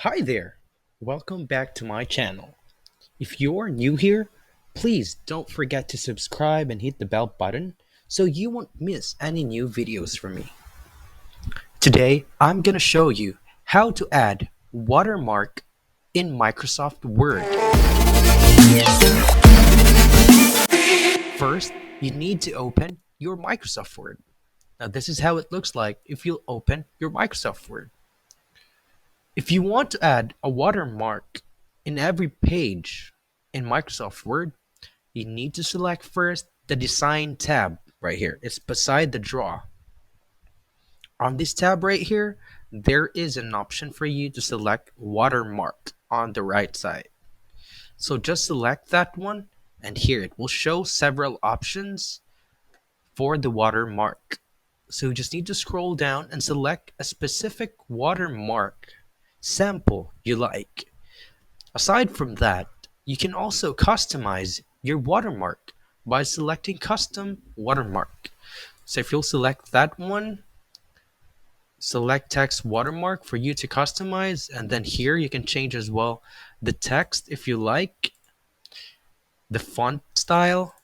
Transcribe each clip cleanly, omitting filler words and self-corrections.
Hi there! Welcome back to my channel. If you're new here, please don't forget to subscribe and hit the bell button so you won't miss any new videos from me. Today, I'm gonna show you how to add watermark in Microsoft Word. First, you need to open your Microsoft Word. Now, this is how it looks like if you open your Microsoft Word. If you want to add a watermark in every page in Microsoft Word, you need to select first the Design tab right here. It's beside the draw. On this tab right here, there is an option for you to select watermark on the right side. So just select that one, and here it will show several options for the watermark. So you just need to scroll down and select a specific watermark sample you like. Aside from that, you can also customize your watermark by selecting custom watermark. So if you'll select that one, select text watermark for you to customize, and then here you can change as well the text if you like, the font style,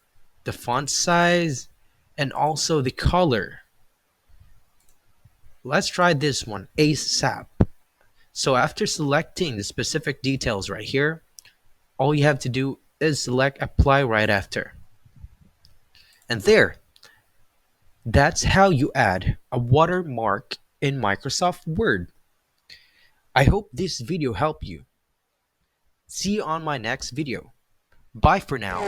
the font size, and also the color. Let's try this one, ASAP. So after selecting the specific details right here, all you have to do is select apply right after. And there, that's how you add a watermark in Microsoft Word. I hope this video helped you. See you on my next video. Bye for now.